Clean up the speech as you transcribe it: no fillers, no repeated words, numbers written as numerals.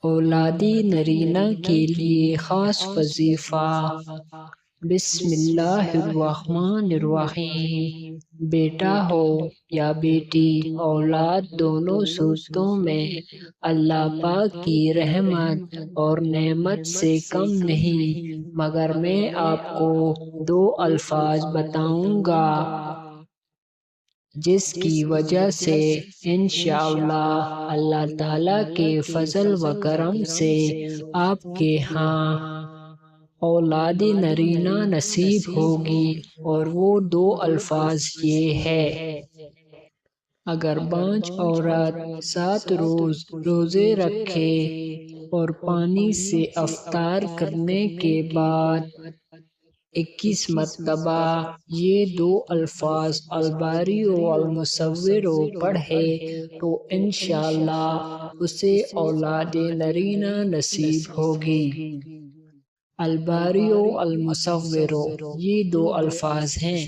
اولادی نرینہ کے لیے خاص وظیفہ۔ بسم اللہ الرحمن الرحیم۔ بیٹا ہو یا بیٹی، اولاد دونوں صورتوں میں اللہ پاک کی رحمت اور نعمت سے کم نہیں، مگر میں آپ کو دو الفاظ بتاؤں گا جس کی وجہ سے انشاءاللہ اللہ تعالیٰ کے فضل و کرم سے آپ کے ہاں اولاد نرینہ نصیب ہوگی، اور وہ دو الفاظ یہ ہے۔ اگر بانجھ عورت 7 روز روزے رکھے اور پانی سے افطار کرنے کے بعد 21 مرتبہ یہ دو الفاظ الباری و المصور پڑھے تو انشاءاللہ اسے اولاد نرینہ نصیب ہوگی۔ الباری و المصور یہ دو الفاظ ہیں۔